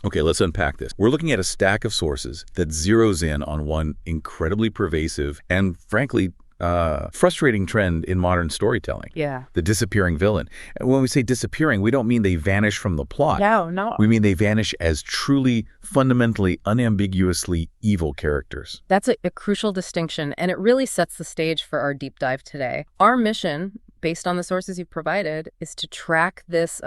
Okay, let's unpack this. We're looking at a stack of sources that zeroes in on one incredibly pervasive and, frankly, frustrating trend in modern storytelling. Yeah. The disappearing villain. And when we say disappearing, we don't mean they vanish from the plot. No. We mean they vanish as truly, fundamentally, unambiguously evil characters. That's a crucial distinction, and it really sets the stage for our deep dive today. Our mission, based on the sources you've provided, is to track this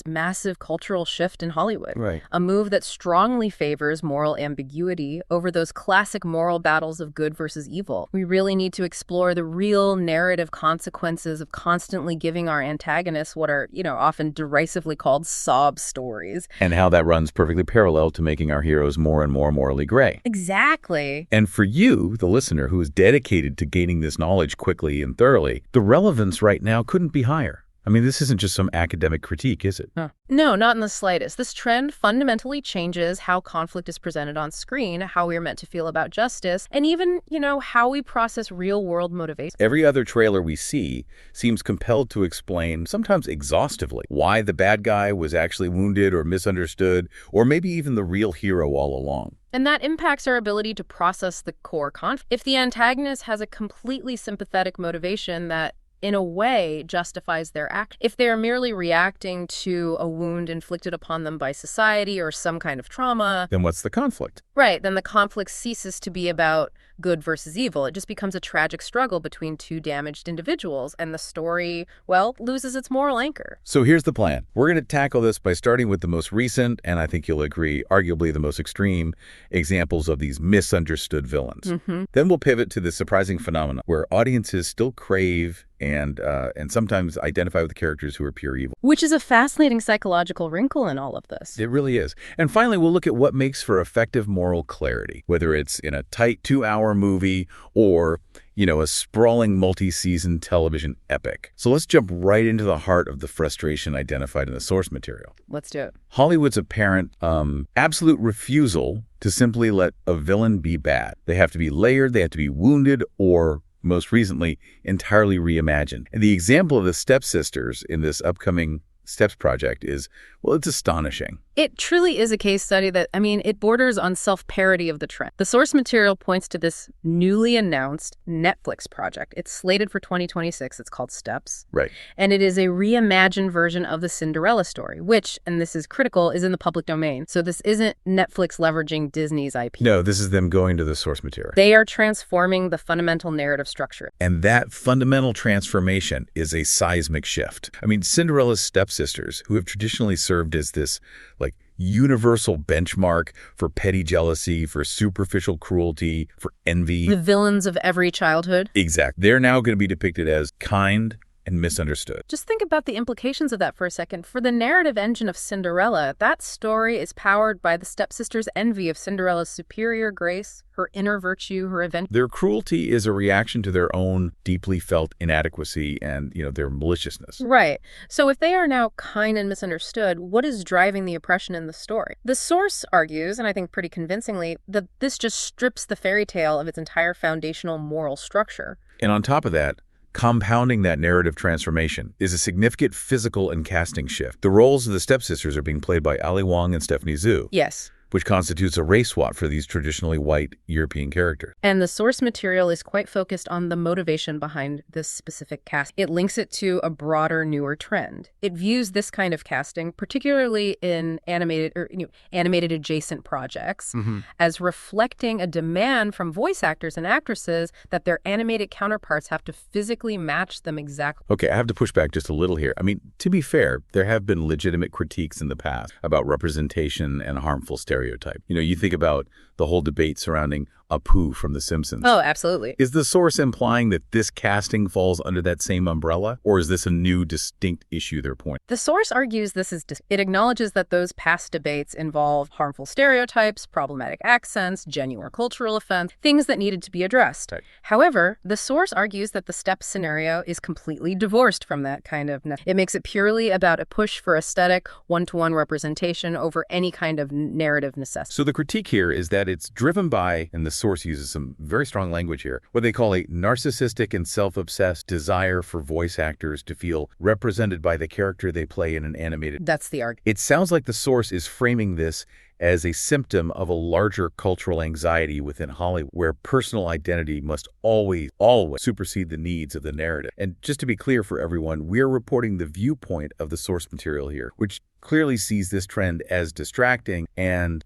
massive cultural shift in Hollywood. Right. A move that strongly favors moral ambiguity over those classic moral battles of good versus evil. We really need to explore the real narrative consequences of constantly giving our antagonists what are, often derisively called sob stories. And how that runs perfectly parallel to making our heroes more and more morally gray. Exactly. And for you, the listener, who is dedicated to gaining this knowledge quickly and thoroughly, the relevance right now couldn't be higher. I mean, this isn't just some academic critique, is it? No, not in the slightest. This trend fundamentally changes how conflict is presented on screen, how we are meant to feel about justice, and even, how we process real-world motivation. Every other trailer we see seems compelled to explain, sometimes exhaustively, why the bad guy was actually wounded or misunderstood, or maybe even the real hero all along. And that impacts our ability to process the core conflict. If the antagonist has a completely sympathetic motivation that in a way justifies their act. If they're merely reacting to a wound inflicted upon them by society or some kind of trauma, then what's the conflict? Right, then the conflict ceases to be about good versus evil. It just becomes a tragic struggle between two damaged individuals, and the story, loses its moral anchor. So here's the plan. We're going to tackle this by starting with the most recent, and I think you'll agree, arguably the most extreme examples of these misunderstood villains. Then we'll pivot to the surprising phenomenon where audiences still crave and sometimes identify with characters who are pure evil. Which is a fascinating psychological wrinkle in all of this. It really is. And finally, we'll look at what makes for effective moral clarity, whether it's in a tight 2-hour movie or, a sprawling multi-season television epic. So let's jump right into the heart of the frustration identified in the source material. Let's do it. Hollywood's apparent absolute refusal to simply let a villain be bad. They have to be layered, they have to be wounded, or most recently, entirely reimagined. And the example of the stepsisters in this upcoming Steps project is, it's astonishing. It truly is a case study that, it borders on self-parody of the trend. The source material points to this newly announced Netflix project. It's slated for 2026. It's called Steps. Right. And it is a reimagined version of the Cinderella story, which, and this is critical, is in the public domain. So this isn't Netflix leveraging Disney's IP. No, this is them going to the source material. They are transforming the fundamental narrative structure. And that fundamental transformation is a seismic shift. Cinderella's stepsisters, who have traditionally served as this, universal benchmark for petty jealousy, for superficial cruelty, for envy. The villains of every childhood. Exactly. They're now going to be depicted as kind and misunderstood. Just think about the implications of that for a second. For the narrative engine of Cinderella, that story is powered by the stepsisters' envy of Cinderella's superior grace, her inner virtue, her event. Their cruelty is a reaction to their own deeply felt inadequacy and, their maliciousness. Right. So if they are now kind and misunderstood, what is driving the oppression in the story? The source argues, and I think pretty convincingly, that this just strips the fairy tale of its entire foundational moral structure. And on top of that, compounding that narrative transformation is a significant physical and casting shift. The roles of the stepsisters are being played by Ali Wong and Stephanie Zhu. Yes. Which constitutes a race swap for these traditionally white European characters. And the source material is quite focused on the motivation behind this specific cast. It links it to a broader, newer trend. It views this kind of casting, particularly in animated adjacent projects, as reflecting a demand from voice actors and actresses that their animated counterparts have to physically match them exactly. Okay, I have to push back just a little here. To be fair, there have been legitimate critiques in the past about representation and harmful stereotypes. You think about the whole debate surrounding Apu from The Simpsons. Oh, absolutely. Is the source implying that this casting falls under that same umbrella, or is this a new, distinct issue they're pointing? The source argues it acknowledges that those past debates involve harmful stereotypes, problematic accents, genuine cultural offense, things that needed to be addressed. Right. However, the source argues that the step scenario is completely divorced from that kind of... It makes it purely about a push for aesthetic, one-to-one representation over any kind of narrative necessity. So the critique here is that it's driven by, and the source uses some very strong language here. What they call a narcissistic and self-obsessed desire for voice actors to feel represented by the character they play in an animated. That's the argument. It sounds like the source is framing this as a symptom of a larger cultural anxiety within Hollywood, where personal identity must always supersede the needs of the narrative. And just to be clear for everyone, we're reporting the viewpoint of the source material here, which clearly sees this trend as distracting and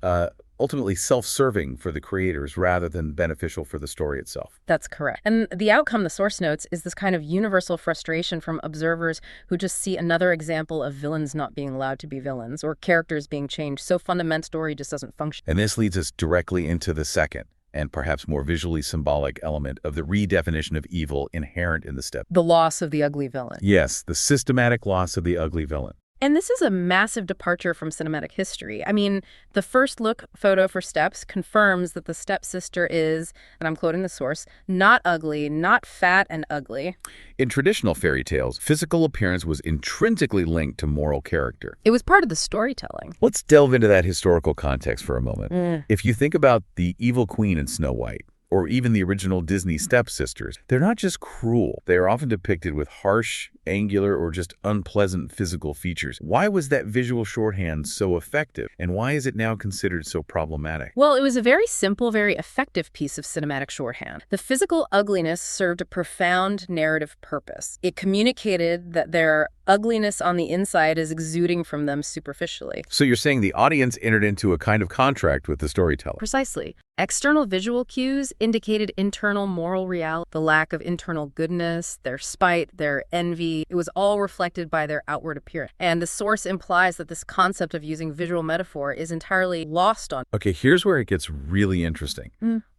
ultimately self-serving for the creators rather than beneficial for the story itself. That's correct. And the outcome, the source notes, is this kind of universal frustration from observers who just see another example of villains not being allowed to be villains or characters being changed so fundamental story just doesn't function. And this leads us directly into the second and perhaps more visually symbolic element of the redefinition of evil inherent in the step. The loss of the ugly villain. Yes, the systematic loss of the ugly villain. And this is a massive departure from cinematic history. I mean, the first look photo for Steps confirms that the stepsister is, and I'm quoting the source, not ugly, not fat and ugly. In traditional fairy tales, physical appearance was intrinsically linked to moral character. It was part of the storytelling. Let's delve into that historical context for a moment. If you think about the evil queen in Snow White, or even the original Disney stepsisters, they're not just cruel. They are often depicted with harsh, angular, or just unpleasant physical features. Why was that visual shorthand so effective? And why is it now considered so problematic? Well, it was a very simple, very effective piece of cinematic shorthand. The physical ugliness served a profound narrative purpose. It communicated that their ugliness on the inside is exuding from them superficially. So you're saying the audience entered into a kind of contract with the storyteller. Precisely. External visual cues indicated internal moral reality, the lack of internal goodness, their spite, their envy. It was all reflected by their outward appearance. And the source implies that this concept of using visual metaphor is entirely lost on. Okay, here's where it gets really interesting.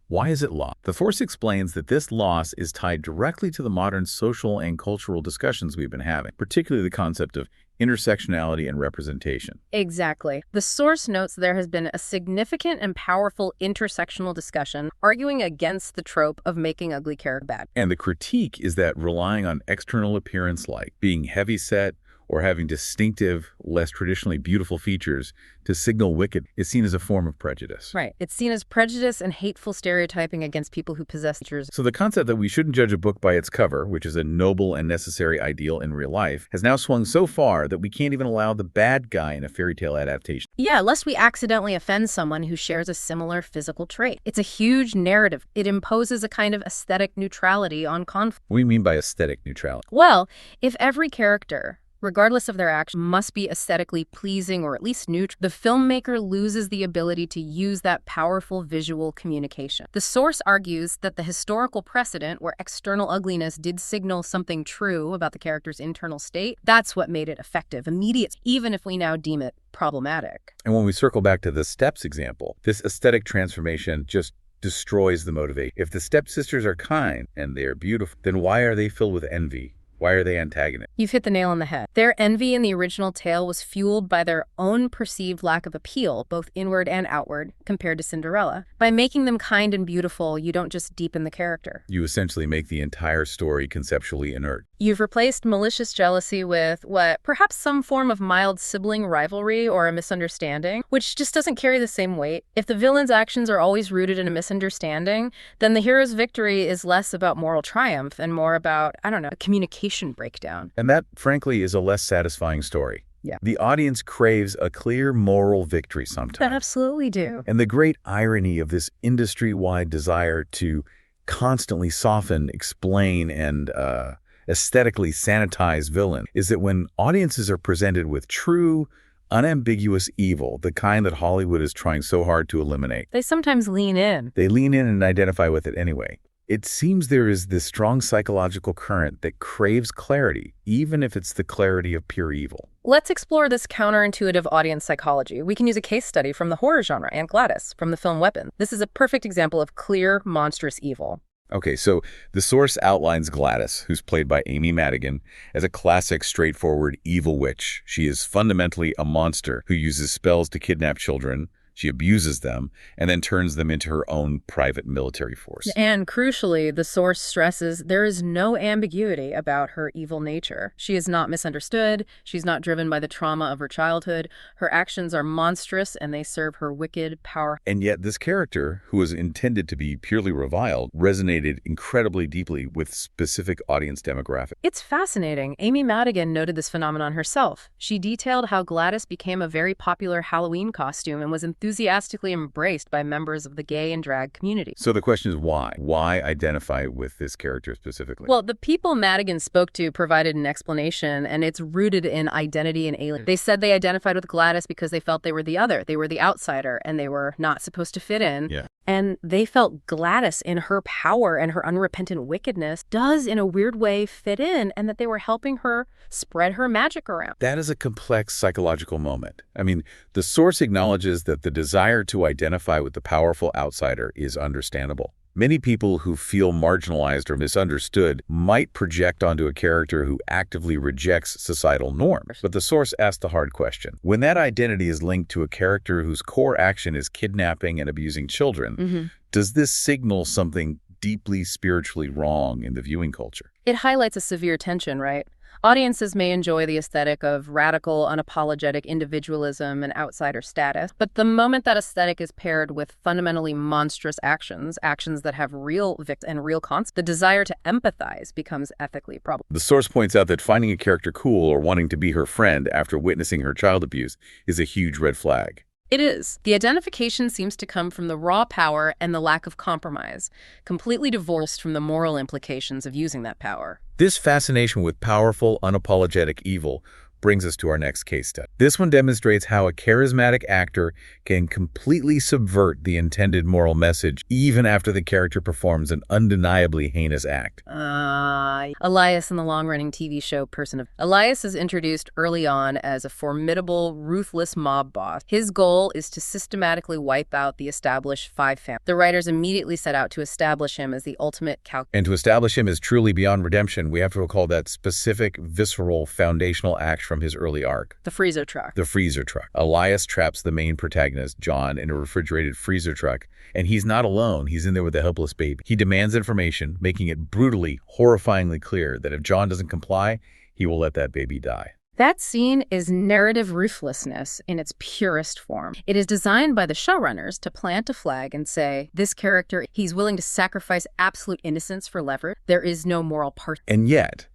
Why is it lost? The source explains that this loss is tied directly to the modern social and cultural discussions we've been having, particularly the concept of intersectionality and representation. Exactly. The source notes there has been a significant and powerful intersectional discussion arguing against the trope of making ugly characters bad. And the critique is that relying on external appearance like being heavyset or having distinctive, less traditionally beautiful features to signal wicked is seen as a form of prejudice. Right. It's seen as prejudice and hateful stereotyping against people who possess features. So the concept that we shouldn't judge a book by its cover, which is a noble and necessary ideal in real life, has now swung so far that we can't even allow the bad guy in a fairy tale adaptation. Yeah, lest we accidentally offend someone who shares a similar physical trait. It's a huge narrative. It imposes a kind of aesthetic neutrality on conflict. What do you mean by aesthetic neutrality? Well, if every character, regardless of their action, must be aesthetically pleasing or at least neutral, the filmmaker loses the ability to use that powerful visual communication. The source argues that the historical precedent where external ugliness did signal something true about the character's internal state, that's what made it effective, immediate, even if we now deem it problematic. And when we circle back to the steps example, this aesthetic transformation just destroys the motivation. If the stepsisters are kind and they are beautiful, then why are they filled with envy? Why are they antagonists? You've hit the nail on the head. Their envy in the original tale was fueled by their own perceived lack of appeal, both inward and outward, compared to Cinderella. By making them kind and beautiful, you don't just deepen the character. You essentially make the entire story conceptually inert. You've replaced malicious jealousy with, perhaps some form of mild sibling rivalry or a misunderstanding, which just doesn't carry the same weight. If the villain's actions are always rooted in a misunderstanding, then the hero's victory is less about moral triumph and more about, a communication breakdown. And that, frankly, is a less satisfying story. Yeah. The audience craves a clear moral victory sometimes. They absolutely do. And the great irony of this industry-wide desire to constantly soften, explain, and aesthetically sanitize villain is that when audiences are presented with true, unambiguous evil, the kind that Hollywood is trying so hard to eliminate, they sometimes lean in. They lean in and identify with it anyway. It seems there is this strong psychological current that craves clarity, even if it's the clarity of pure evil. Let's explore this counterintuitive audience psychology. We can use a case study from the horror genre, Aunt Gladys, from the film Weapon. This is a perfect example of clear, monstrous evil. Okay, so the source outlines Gladys, who's played by Amy Madigan, as a classic, straightforward evil witch. She is fundamentally a monster who uses spells to kidnap children, She abuses them and then turns them into her own private military force. And crucially, the source stresses there is no ambiguity about her evil nature. She is not misunderstood. She's not driven by the trauma of her childhood. Her actions are monstrous and they serve her wicked power. And yet this character, who was intended to be purely reviled, resonated incredibly deeply with specific audience demographics. It's fascinating. Amy Madigan noted this phenomenon herself. She detailed how Gladys became a very popular Halloween costume and was enthusiastically embraced by members of the gay and drag community. So the question is why? Why identify with this character specifically? Well, the people Madigan spoke to provided an explanation, and it's rooted in identity and alien. They said they identified with Gladys because they felt they were the other. They were the outsider, and they were not supposed to fit in. Yeah. And they felt Gladys, in her power and her unrepentant wickedness, does in a weird way fit in, and that they were helping her spread her magic around. That is a complex psychological moment. I mean, the source acknowledges that the desire to identify with the powerful outsider is understandable. Many people who feel marginalized or misunderstood might project onto a character who actively rejects societal norms. But the source asks the hard question. When that identity is linked to a character whose core action is kidnapping and abusing children, does this signal something deeply spiritually wrong in the viewing culture? It highlights a severe tension, right? Audiences may enjoy the aesthetic of radical, unapologetic individualism and outsider status, but the moment that aesthetic is paired with fundamentally monstrous actions that have real victims and real consequences, the desire to empathize becomes ethically problematic. The source points out that finding a character cool or wanting to be her friend after witnessing her child abuse is a huge red flag. It is. The identification seems to come from the raw power and the lack of compromise, completely divorced from the moral implications of using that power. This fascination with powerful, unapologetic evil brings us to our next case study. This one demonstrates how a charismatic actor can completely subvert the intended moral message even after the character performs an undeniably heinous act. Elias in the long-running TV show Person of... Elias is introduced early on as a formidable, ruthless mob boss. His goal is to systematically wipe out the established five families. The writers immediately set out to establish him as the ultimate And to establish him as truly beyond redemption, we have to recall that specific, visceral, foundational act from his early arc. The freezer truck. The freezer truck. Elias traps the main protagonist, John, in a refrigerated freezer truck, and he's not alone. He's in there with a helpless baby. He demands information, making it brutally, horrifyingly clear that if John doesn't comply, he will let that baby die. That scene is narrative ruthlessness in its purest form. It is designed by the showrunners to plant a flag and say, this character, he's willing to sacrifice absolute innocence for leverage. There is no moral part. And yet,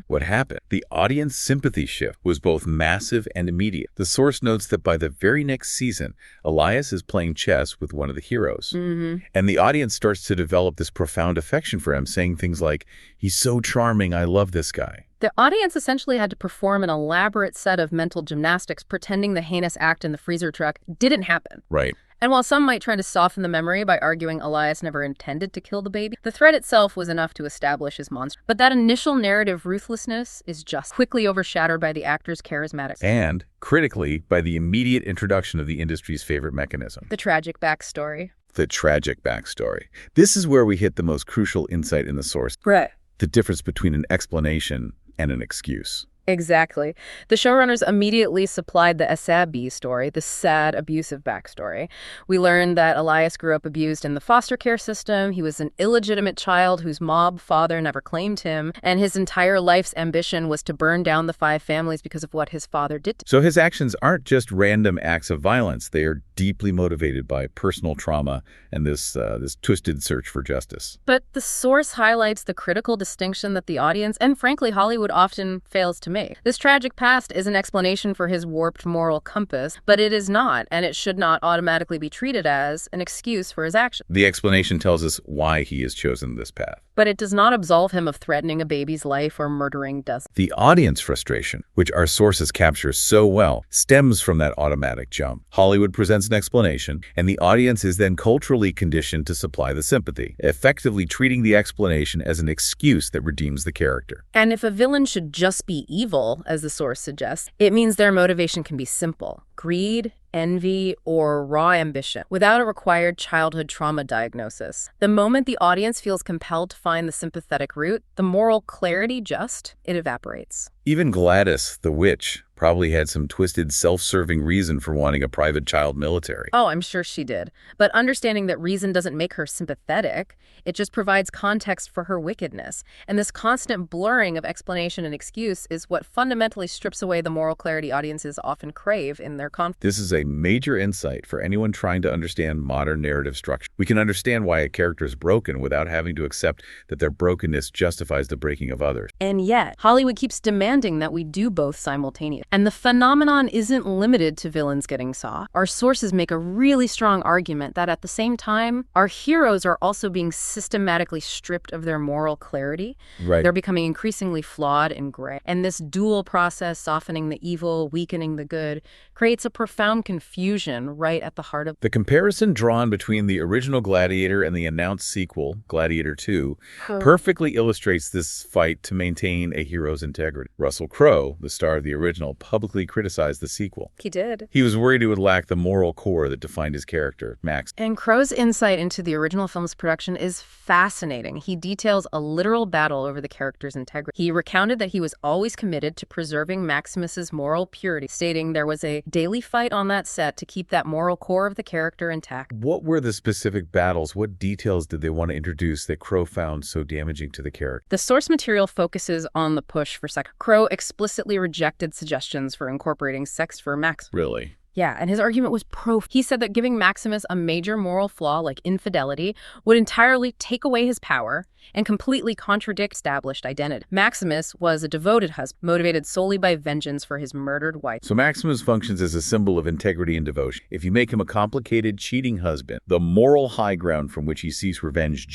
what happened? The audience sympathy shift was both massive and immediate. The source notes that by the very next season, Elias is playing chess with one of the heroes. And the audience starts to develop this profound affection for him, saying things like, he's so charming, I love this guy. The audience essentially had to perform an elaborate set of mental gymnastics pretending the heinous act in the freezer truck didn't happen. Right. And while some might try to soften the memory by arguing Elias never intended to kill the baby, the threat itself was enough to establish his monster. But that initial narrative ruthlessness is just quickly overshadowed by the actor's charismatic and, critically, by the immediate introduction of the industry's favorite mechanism. The tragic backstory. The tragic backstory. This is where we hit the most crucial insight in the source. Right. The difference between an explanation and an excuse. Exactly. The showrunners immediately supplied the Asabi story, the sad, abusive backstory. We learned that Elias grew up abused in the foster care system. He was an illegitimate child whose mob father never claimed him, and his entire life's ambition was to burn down the five families because of what his father did to him. So his actions aren't just random acts of violence. They are deeply motivated by personal trauma and this twisted search for justice. But the source highlights the critical distinction that the audience, and frankly Hollywood, often fails to make. This tragic past is an explanation for his warped moral compass, but it is not, and it should not automatically be treated as an excuse for his actions. The explanation tells us why he has chosen this path. But it does not absolve him of threatening a baby's life or murdering dozens. The audience frustration, which our sources capture so well, stems from that automatic jump. Hollywood presents an explanation, and the audience is then culturally conditioned to supply the sympathy, effectively treating the explanation as an excuse that redeems the character. And if a villain should just be evil, as the source suggests, it means their motivation can be simple: greed, envy, or raw ambition, without a required childhood trauma diagnosis. The moment the audience feels compelled to find the sympathetic root, the moral clarity it evaporates. Even Gladys, the witch, Probably had some twisted, self-serving reason for wanting a private child military. Oh, I'm sure she did. But understanding that reason doesn't make her sympathetic, it just provides context for her wickedness. And this constant blurring of explanation and excuse is what fundamentally strips away the moral clarity audiences often crave in their conflict. This is a major insight for anyone trying to understand modern narrative structure. We can understand why a character is broken without having to accept that their brokenness justifies the breaking of others. And yet, Hollywood keeps demanding that we do both simultaneously. And the phenomenon isn't limited to villains getting saw. Our sources make a really strong argument that at the same time, our heroes are also being systematically stripped of their moral clarity. Right. They're becoming increasingly flawed and gray. And this dual process, softening the evil, weakening the good, creates a profound confusion right at the heart of The comparison drawn between the original Gladiator and the announced sequel, Gladiator 2, perfectly illustrates this fight to maintain a hero's integrity. Russell Crowe, the star of the original, publicly criticized the sequel. He did. He was worried it would lack the moral core that defined his character, Max. And Crowe's insight into the original film's production is fascinating. He details a literal battle over the character's integrity. He recounted that he was always committed to preserving Maximus's moral purity, stating there was a daily fight on that set to keep that moral core of the character intact. What were the specific battles? What details did they want to introduce that Crowe found so damaging to the character? The source material focuses on the push for sex. Crowe explicitly rejected suggestions for incorporating sex for Max. Really? Yeah, and his argument was He said that giving Maximus a major moral flaw like infidelity would entirely take away his power and completely contradict established identity. Maximus was a devoted husband, motivated solely by vengeance for his murdered wife. So Maximus functions as a symbol of integrity and devotion. If you make him a complicated, cheating husband, the moral high ground from which he seeks revenge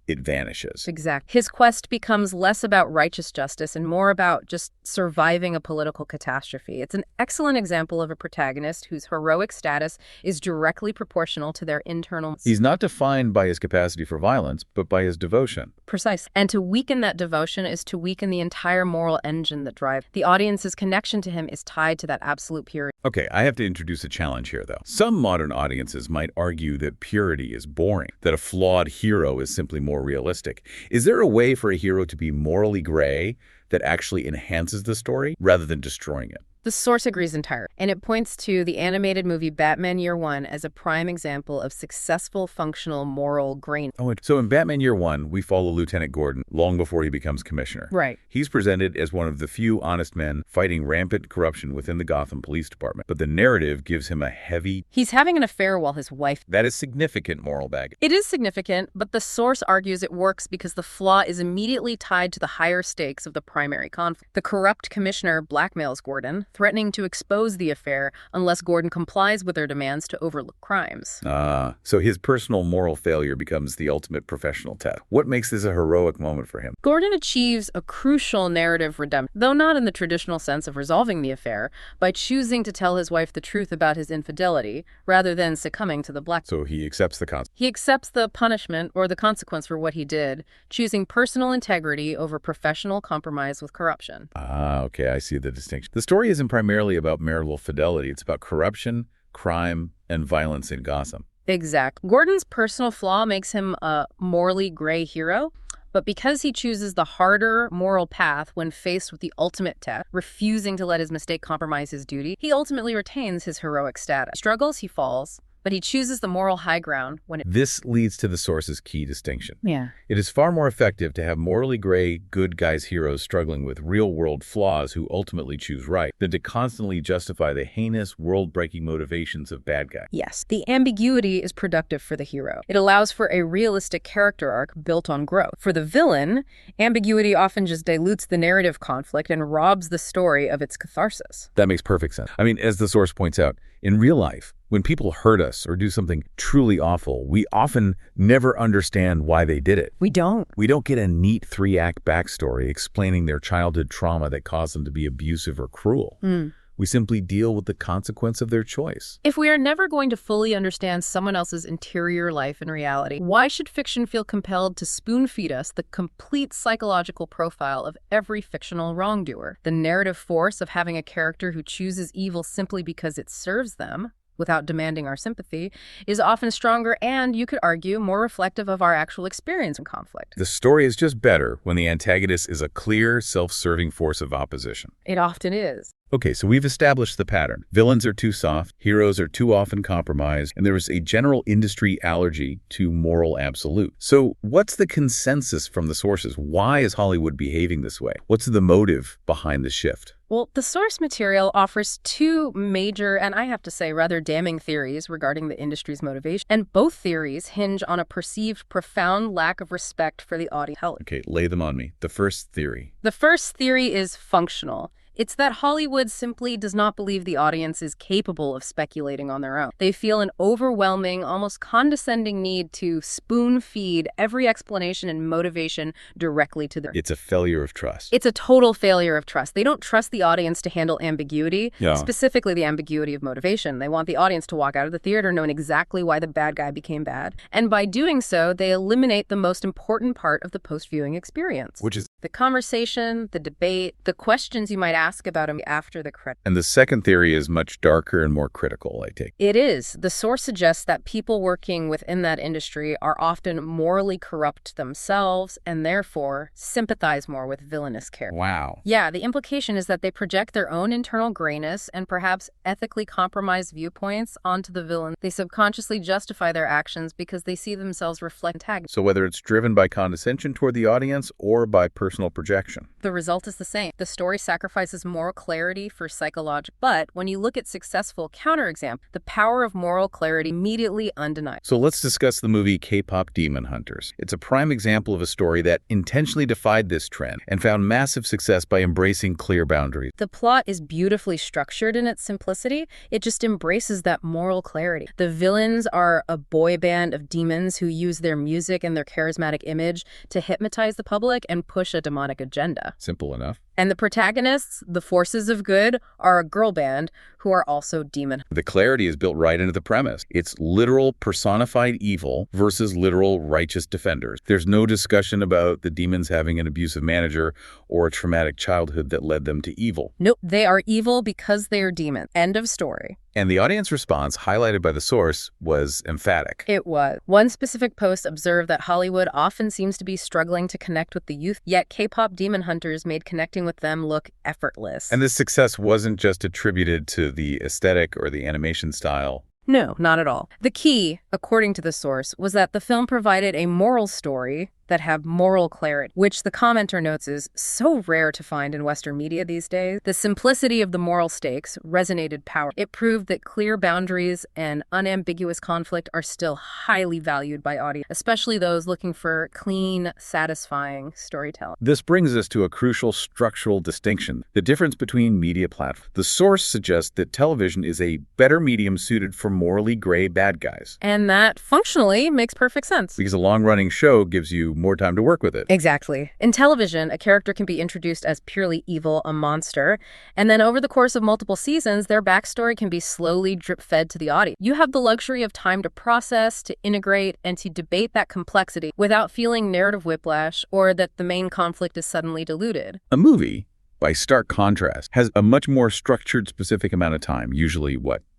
it vanishes. Exactly. His quest becomes less about righteous justice and more about just surviving a political catastrophe. It's an excellent example of a protagonist whose heroic status is directly proportional to their internal... He's not defined by his capacity for violence, but by his devotion. Precise. And to weaken that devotion is to weaken the entire moral engine that drives. The audience's connection to him is tied to that absolute purity. Okay, I have to introduce a challenge here, though. Some modern audiences might argue that purity is boring, that a flawed hero is simply more realistic. Is there a way for a hero to be morally gray that actually enhances the story rather than destroying it? The source agrees entirely, and it points to the animated movie Batman Year One as a prime example of successful, functional, moral grain. Oh, so in Batman Year One, we follow Lieutenant Gordon long before he becomes commissioner. Right. He's presented as one of the few honest men fighting rampant corruption within the Gotham Police Department, but the narrative gives him a heavy... He's having an affair while his wife... That is significant moral baggage. It is significant, but the source argues it works because the flaw is immediately tied to the higher stakes of the primary conflict. The corrupt commissioner blackmails Gordon, threatening to expose the affair unless Gordon complies with their demands to overlook crimes. So his personal moral failure becomes the ultimate professional test. What makes this a heroic moment for him? Gordon achieves a crucial narrative redemption, though not in the traditional sense of resolving the affair, by choosing to tell his wife the truth about his infidelity rather than succumbing to the black. So he accepts the consequence. He accepts the punishment or the consequence for what he did, choosing personal integrity over professional compromise with corruption. Okay, I see the distinction. The story isn't primarily about marital fidelity. It's about corruption, crime, and violence in Gotham. Exact. Gordon's personal flaw makes him a morally gray hero, but because he chooses the harder moral path when faced with the ultimate test, refusing to let his mistake compromise his duty, he ultimately retains his heroic status. Struggles, he falls, but he chooses the moral high ground when it... This leads to the source's key distinction. Yeah. It is far more effective to have morally gray, good guys heroes struggling with real-world flaws who ultimately choose right than to constantly justify the heinous, world-breaking motivations of bad guys. Yes, the ambiguity is productive for the hero. It allows for a realistic character arc built on growth. For the villain, ambiguity often just dilutes the narrative conflict and robs the story of its catharsis. That makes perfect sense. I mean, as the source points out, in real life, when people hurt us or do something truly awful, we often never understand why they did it. We don't. We don't get a neat 3-act backstory explaining their childhood trauma that caused them to be abusive or cruel. We simply deal with the consequence of their choice. If we are never going to fully understand someone else's interior life and reality, why should fiction feel compelled to spoon-feed us the complete psychological profile of every fictional wrongdoer? The narrative force of having a character who chooses evil simply because it serves them without demanding our sympathy, is often stronger and, you could argue, more reflective of our actual experience in conflict. The story is just better when the antagonist is a clear, self-serving force of opposition. It often is. Okay, so we've established the pattern. Villains are too soft, heroes are too often compromised, and there is a general industry allergy to moral absolute. So what's the consensus from the sources? Why is Hollywood behaving this way? What's the motive behind the shift? Well, the source material offers two major, and I have to say rather damning theories regarding the industry's motivation, and both theories hinge on a perceived profound lack of respect for the audience. Okay, lay them on me. The first theory. The first theory is functional. It's that Hollywood simply does not believe the audience is capable of speculating on their own. They feel an overwhelming, almost condescending need to spoon-feed every explanation and motivation directly to them. It's a failure of trust. It's a total failure of trust. They don't trust the audience to handle ambiguity, Yeah. specifically the ambiguity of motivation. They want the audience to walk out of the theater knowing exactly why the bad guy became bad. And by doing so, they eliminate the most important part of the post-viewing experience. Which is... the conversation, the debate, the questions you might ask about him after the credits. And the second theory is much darker and more critical, I take. It is. The source suggests that people working within that industry are often morally corrupt themselves and therefore sympathize more with villainous characters. Wow. Yeah, the implication is that they project their own internal grayness and perhaps ethically compromised viewpoints onto the villain. They subconsciously justify their actions because they see themselves reflect antagonists. So whether it's driven by condescension toward the audience or by personal projection. The result is the same. The story sacrifices moral clarity for psychological, but when you look at successful counterexample, the power of moral clarity immediately undeniable. So let's discuss the movie K-pop Demon Hunters. It's a prime example of a story that intentionally defied this trend and found massive success by embracing clear boundaries. The plot is beautifully structured in its simplicity. It just embraces that moral clarity. The villains are a boy band of demons who use their music and their charismatic image to hypnotize the public and push a demonic agenda. Simple enough. And the protagonists, the forces of good, are a girl band who are also demon. The clarity is built right into the premise. It's literal personified evil versus literal righteous defenders. There's no discussion about the demons having an abusive manager or a traumatic childhood that led them to evil. Nope, they are evil because they are demons. End of story. And the audience response, highlighted by the source, was emphatic. It was. One specific post observed that Hollywood often seems to be struggling to connect with the youth, yet K-pop Demon Hunters made connecting with them look effortless. And this success wasn't just attributed to the aesthetic or the animation style. No, not at all. The key, according to the source, was that the film provided a moral story that had moral clarity, which the commenter notes is so rare to find in Western media these days. The simplicity of the moral stakes resonated powerfully. It proved that clear boundaries and unambiguous conflict are still highly valued by audience, especially those looking for clean, satisfying storytelling. This brings us to a crucial structural distinction, the difference between media platforms. The source suggests that television is a better medium suited for morally gray bad guys. And that functionally makes perfect sense. Because a long-running show gives you more time to work with it. Exactly. In television, a character can be introduced as purely evil, a monster, and then over the course of multiple seasons, their backstory can be slowly drip-fed to the audience. You have the luxury of time to process, to integrate, and to debate that complexity without feeling narrative whiplash or that the main conflict is suddenly diluted. A movie, by stark contrast, has a much more structured, specific amount of time, usually,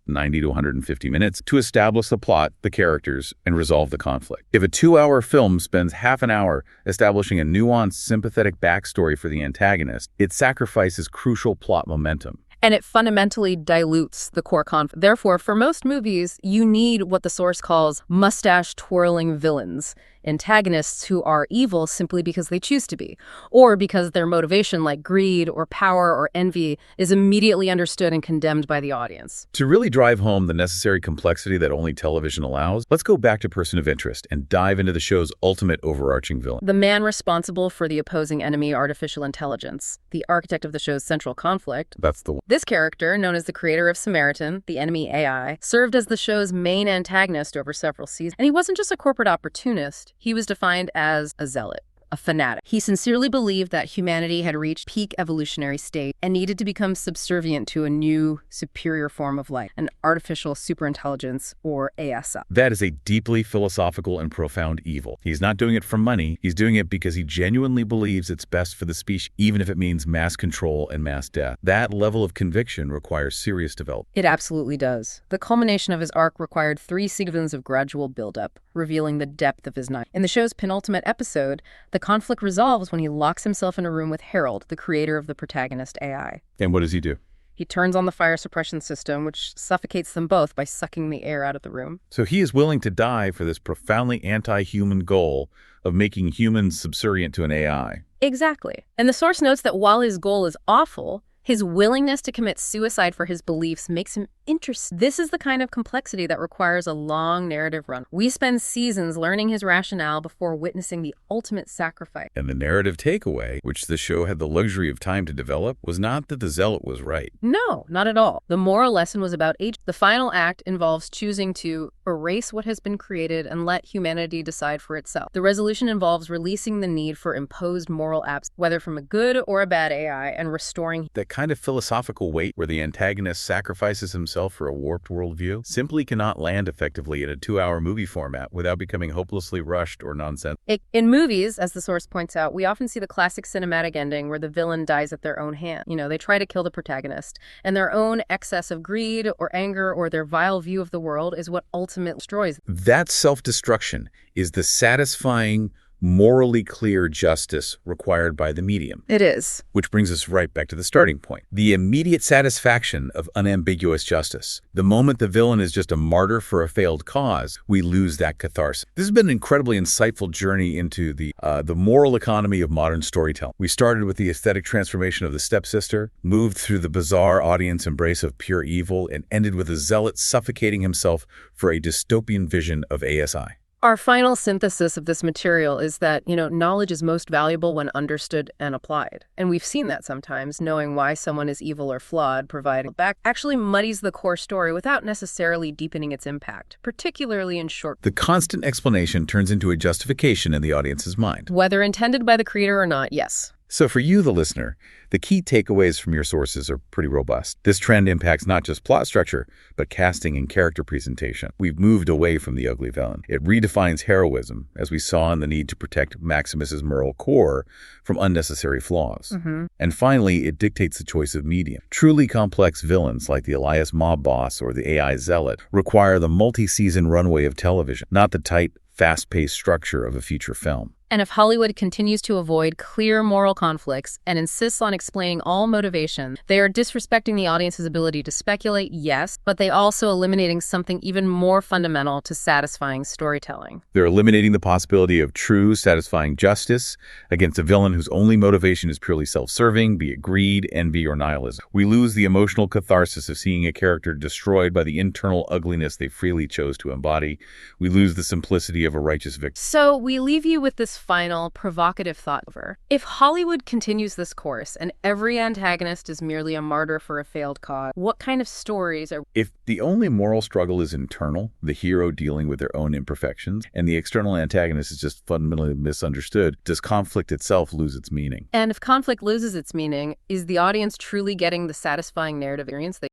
90 to 150 minutes, to establish the plot, the characters, and resolve the conflict. If a 2-hour film spends half an hour establishing a nuanced, sympathetic backstory for the antagonist, it sacrifices crucial plot momentum. And it fundamentally dilutes the core conflict. Therefore, for most movies, you need what the source calls mustache-twirling villains, antagonists who are evil simply because they choose to be, or because their motivation, like greed or power or envy, is immediately understood and condemned by the audience. To really drive home the necessary complexity that only television allows, let's go back to Person of Interest and dive into the show's ultimate overarching villain. The man responsible for the opposing enemy, artificial intelligence, the architect of the show's central conflict. That's the one. This character, known as the creator of Samaritan, the enemy AI, served as the show's main antagonist over several seasons. And he wasn't just a corporate opportunist. He was defined as a zealot, a fanatic. He sincerely believed that humanity had reached peak evolutionary state and needed to become subservient to a new, superior form of life, an artificial superintelligence, or ASI. That is a deeply philosophical and profound evil. He's not doing it for money. He's doing it because he genuinely believes it's best for the species, even if it means mass control and mass death. That level of conviction requires serious development. It absolutely does. The culmination of his arc required 3 seasons of gradual buildup, revealing the depth of his knife. In the show's penultimate episode, the conflict resolves when he locks himself in a room with Harold, the creator of the protagonist AI. And what does he do? He turns on the fire suppression system, which suffocates them both by sucking the air out of the room. So he is willing to die for this profoundly anti-human goal of making humans subservient to an AI. Exactly. And the source notes that while his goal is awful, his willingness to commit suicide for his beliefs makes him interesting. This is the kind of complexity that requires a long narrative run. We spend seasons learning his rationale before witnessing the ultimate sacrifice. And the narrative takeaway, which the show had the luxury of time to develop, was not that the zealot was right. No, not at all. The moral lesson was about age. The final act involves choosing to erase what has been created and let humanity decide for itself. The resolution involves releasing the need for imposed moral abs, whether from a good or a bad AI, and restoring That kind of philosophical weight where the antagonist sacrifices himself for a warped worldview simply cannot land effectively in a 2-hour movie format without becoming hopelessly rushed or nonsense. In movies, as the source points out, we often see the classic cinematic ending where the villain dies at their own hand. They try to kill the protagonist, and their own excess of greed or anger or their vile view of the world is what ultimately destroys them. That self-destruction is the satisfying, morally clear justice required by the medium. It is. Which brings us right back to the starting point. The immediate satisfaction of unambiguous justice. The moment the villain is just a martyr for a failed cause, we lose that catharsis. This has been an incredibly insightful journey into the moral economy of modern storytelling. We started with the aesthetic transformation of the stepsister, moved through the bizarre audience embrace of pure evil, and ended with a zealot suffocating himself for a dystopian vision of ASI. Our final synthesis of this material is that, knowledge is most valuable when understood and applied. And we've seen that sometimes. Knowing why someone is evil or flawed, providing back, actually muddies the core story without necessarily deepening its impact, particularly in short. The constant explanation turns into a justification in the audience's mind. Whether intended by the creator or not, yes. So for you, the listener, the key takeaways from your sources are pretty robust. This trend impacts not just plot structure, but casting and character presentation. We've moved away from the ugly villain. It redefines heroism, as we saw in the need to protect Maximus's moral core from unnecessary flaws. And finally, it dictates the choice of medium. Truly complex villains like the Elias mob boss or the AI zealot require the multi-season runway of television, not the tight, fast-paced structure of a feature film. And if Hollywood continues to avoid clear moral conflicts and insists on explaining all motivation, they are disrespecting the audience's ability to speculate, yes, but they also eliminating something even more fundamental to satisfying storytelling. They're eliminating the possibility of true, satisfying justice against a villain whose only motivation is purely self-serving, be it greed, envy, or nihilism. We lose the emotional catharsis of seeing a character destroyed by the internal ugliness they freely chose to embody. We lose the simplicity of a righteous victim. So we leave you with this final, provocative thought over. If Hollywood continues this course and every antagonist is merely a martyr for a failed cause, what kind of stories are... If the only moral struggle is internal, the hero dealing with their own imperfections, and the external antagonist is just fundamentally misunderstood, does conflict itself lose its meaning? And if conflict loses its meaning, is the audience truly getting the satisfying narrative experience they